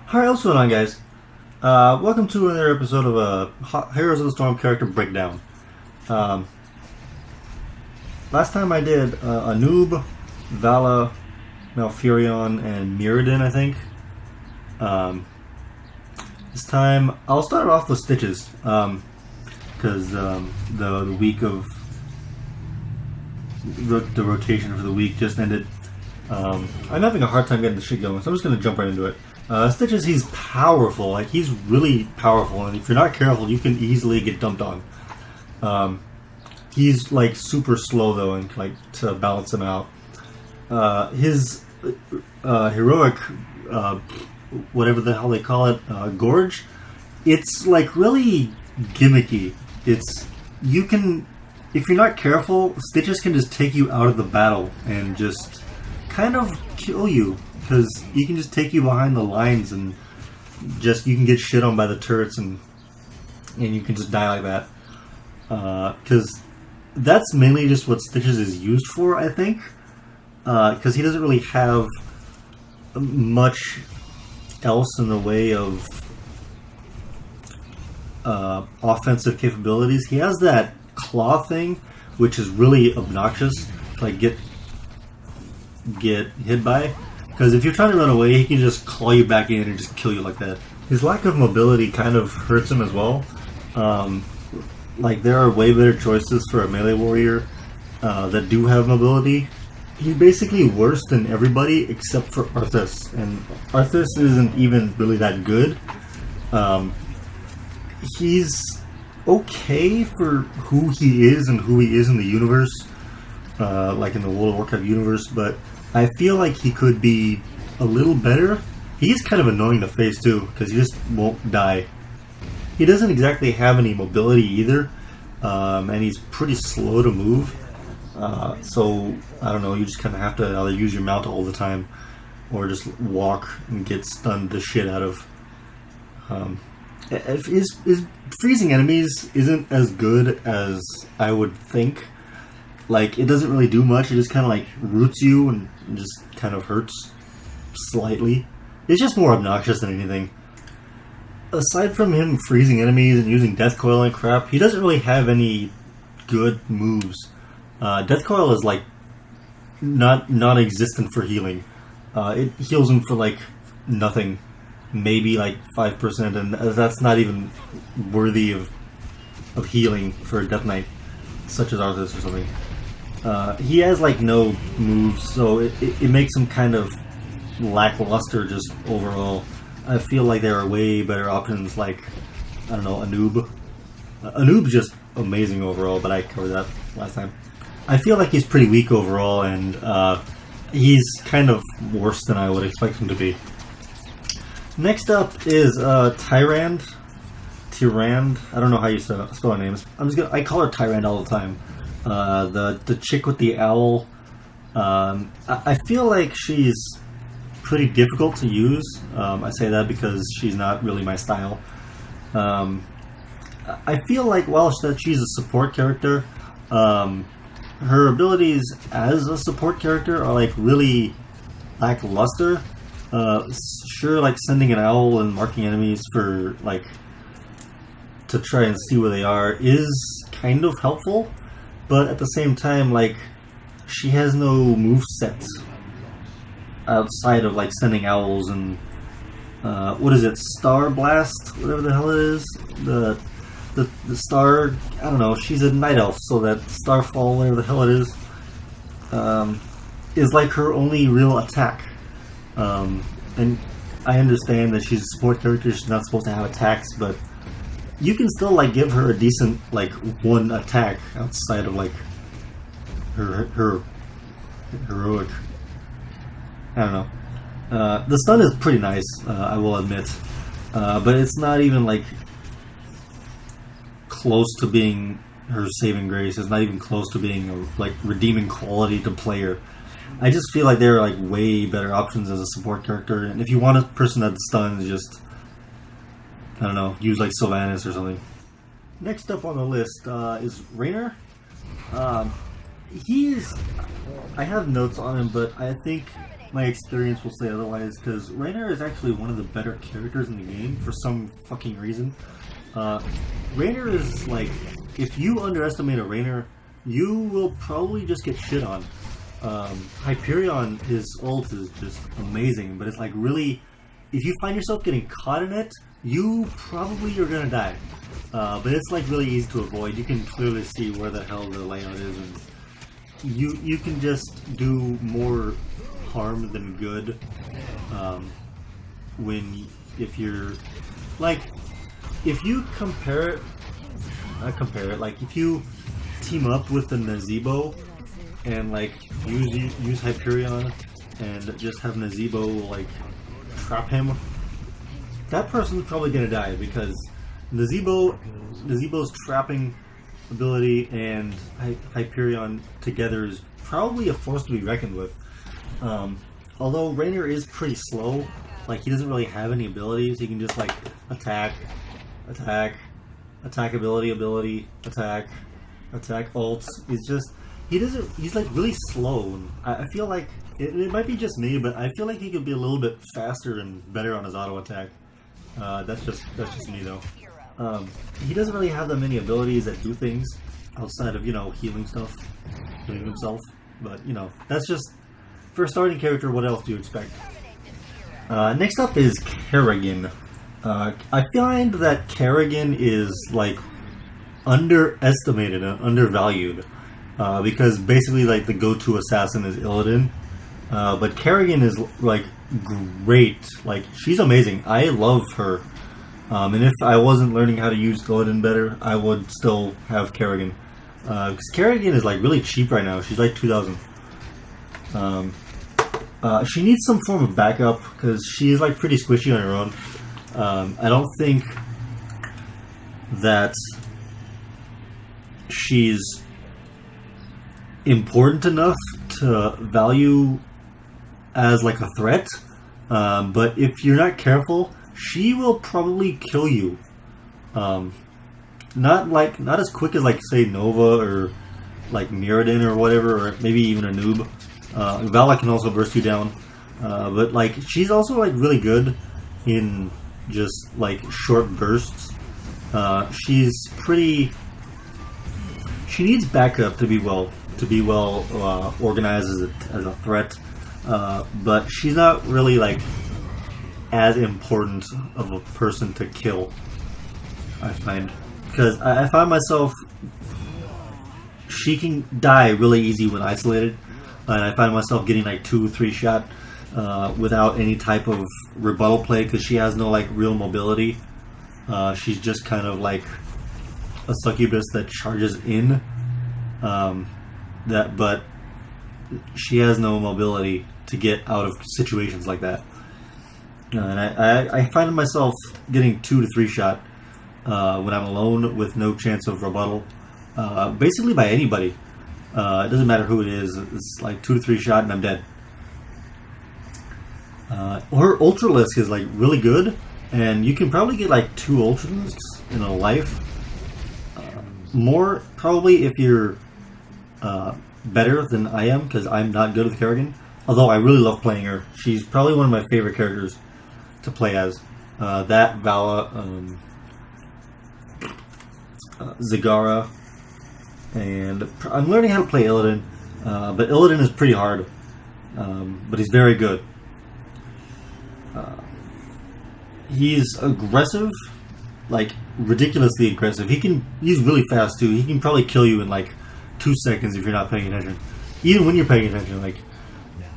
Alright, what's going on, guys? Welcome to another episode of Heroes of the Storm character breakdown. Um, Last time I did Anub, Vala, Malfurion, and Mirrodin, I think. This time, I'll start off with Stitches, because the week of the rotation for the week just ended. I'm having a hard time getting the shit going, so I'm just going to jump right into it. Stitches, he's powerful. Like, he's really powerful, and if you're not careful, you can easily get dumped on. He's, like, super slow, though, and, like, to balance him out. His heroic, whatever the hell they call it, gorge, it's, like, really gimmicky. You can, if you're not careful, Stitches can just take you out of the battle and just kind of kill you. Because he can just take you behind the lines and you can get shit on by the turrets and you can just die like that. Because that's mainly just what Stitches is used for, I think. Because he doesn't really have much else in the way of offensive capabilities. He has that claw thing, which is really obnoxious to like get hit by. Because if you're trying to run away, he can just claw you back in and just kill you like that. His lack of mobility kind of hurts him as well. Like, there are way better choices for a melee warrior that do have mobility. He's basically worse than everybody except for Arthas. And Arthas isn't even really that good. He's okay for who he is and who he is in the universe. Like in the World of Warcraft universe, but I feel like he could be a little better. He's kind of annoying to face too, because he just won't die. He doesn't exactly have any mobility either, and he's pretty slow to move. So, I don't know, you just kind of have to either use your mount all the time, or just walk and get stunned the shit out of. His freezing enemies isn't as good as I would think. Like, it doesn't really do much, it just kind of like roots you and just kind of hurts slightly. It's just more obnoxious than anything. Aside from him freezing enemies and using Death Coil and crap, he doesn't really have any good moves. Death Coil is like non-existent for healing. It heals him for like nothing, maybe like 5%, and that's not even worthy of healing for a Death Knight, such as Arthas or something. He has like no moves, so it makes him kind of lackluster just overall. I feel like there are way better options like, I don't know, Anub. Anub's just amazing overall, but I covered that last time. I feel like he's pretty weak overall, and he's kind of worse than I would expect him to be. Next up is Tyrande. I don't know how you spell her name. I call her Tyrande all the time. The chick with the owl. I feel like she's pretty difficult to use. I say that because she's not really my style. I feel like while she's a support character, her abilities as a support character are like really lackluster. Sure, like sending an owl and marking enemies for like to try and see where they are is kind of helpful. But at the same time, like, she has no movesets outside of, like, sending owls and, what is it, Star Blast? Whatever the hell it is? The star, I don't know, she's a night elf, so that Starfall, whatever the hell it is like her only real attack. And I understand that she's a support character, she's not supposed to have attacks, but you can still, like, give her a decent, like, one attack outside of, like, her heroic. I don't know. The stun is pretty nice, I will admit. But it's not even, like, close to being her saving grace. It's not even close to being a, like, redeeming quality to play her. I just feel like there are, like, way better options as a support character. And if you want a person that stuns, just, I don't know, use like Sylvanas or something. Next up on the list is Raynor. I have notes on him, but I think my experience will say otherwise, because Raynor is actually one of the better characters in the game for some fucking reason. Raynor is like, if you underestimate a Raynor, you will probably just get shit on. Hyperion, his ult is just amazing, but it's like really, if you find yourself getting caught in it, you probably are gonna die. But it's like really easy to avoid. You can clearly see where the hell the layout is, and you can just do more harm than good. If you're like, if you like if you team up with the Nazebo and like use Hyperion and just have Nazebo like trap him, that person's probably gonna die, because Nazebo's trapping ability and Hyperion together is probably a force to be reckoned with. Although Raynor is pretty slow, like he doesn't really have any abilities. He can just like attack, ability, attack, ults. He's like really slow. I feel like it might be just me, but I feel like he could be a little bit faster and better on his auto attack. That's just me though. He doesn't really have that many abilities that do things outside of, healing himself. But, that's just, for a starting character, what else do you expect? Next up is Kerrigan. I find that Kerrigan is, like, underestimated and undervalued. Because basically, like, the go-to assassin is Illidan. But Kerrigan is, like, great. Like, she's amazing. I love her. And if I wasn't learning how to use Illidan better, I would still have Kerrigan. Because Kerrigan is like really cheap right now. She's like 2,000. She needs some form of backup because she is like pretty squishy on her own. I don't think that she's important enough to value as like a threat. But if you're not careful, she will probably kill you. Not as quick as like say Nova or like Mirrodin or whatever, or maybe even a noob. Vala can also burst you down, but like she's also like really good in just like short bursts. She needs backup to be well organized as a threat, but she's not really like as important of a person to kill, I find, because I find myself, she can die really easy when isolated, and I find myself getting like 2-3 shot without any type of rebuttal play, because she has no like real mobility. She's just kind of like a succubus that charges in, but she has no mobility to get out of situations like that. And I find myself getting 2 to 3 shot when I'm alone with no chance of rebuttal, basically by anybody. It doesn't matter who it is. It's like 2 to 3 shot and I'm dead. Her Ultralisk is like really good, and you can probably get like 2 Ultralisks in a life. More probably if you're better than I am, because I'm not good with Kerrigan. Although I really love playing her. She's probably one of my favorite characters to play as. That, Vala, Zagara, and I'm learning how to play Illidan, but Illidan is pretty hard, but he's very good. He's aggressive, like ridiculously aggressive. He's really fast too. He can probably kill you in like 2 seconds if you're not paying attention. Even when you're paying attention, like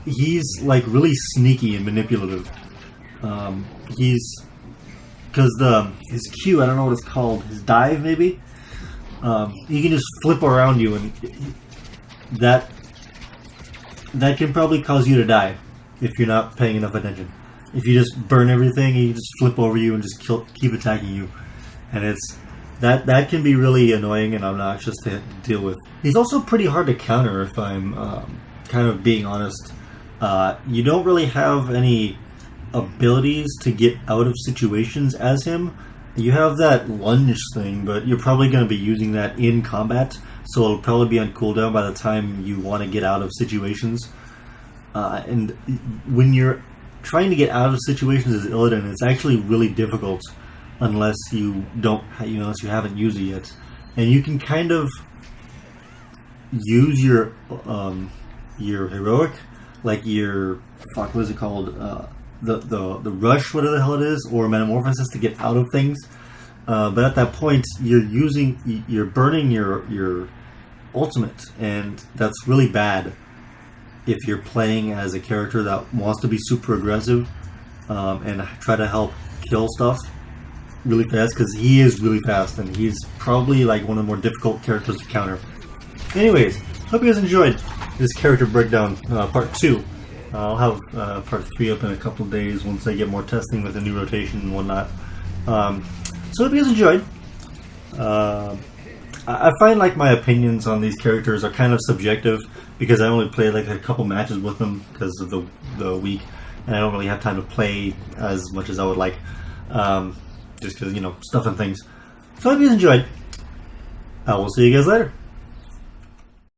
he's like really sneaky and manipulative. Because his Q, I don't know what it's called, his dive maybe. He can just flip around you, and that can probably cause you to die if you're not paying enough attention. If you just burn everything, he can just flip over you and just keep attacking you, and that can be really annoying and obnoxious to deal with. He's also pretty hard to counter, if I'm kind of being honest. You don't really have any abilities to get out of situations as him. You have that lunge thing, but you're probably going to be using that in combat, so it'll probably be on cooldown by the time you want to get out of situations. and when you're trying to get out of situations as Illidan, it's actually really difficult unless you unless you haven't used it yet, and you can kind of use your heroic, like your what is it called, the rush, whatever the hell it is, or metamorphosis to get out of things. But at that point, you're burning your ultimate, and that's really bad if you're playing as a character that wants to be super aggressive and try to help kill stuff really fast, because he is really fast and he's probably like one of the more difficult characters to counter. Anyways, hope you guys enjoyed this character breakdown part 2. I'll have part 3 up in a couple of days once I get more testing with the new rotation and whatnot. So hope you guys enjoyed. I find like my opinions on these characters are kind of subjective because I only played like a couple matches with them because of the week, and I don't really have time to play as much as I would like, just because, stuff and things. So I hope you guys enjoyed. I will see you guys later.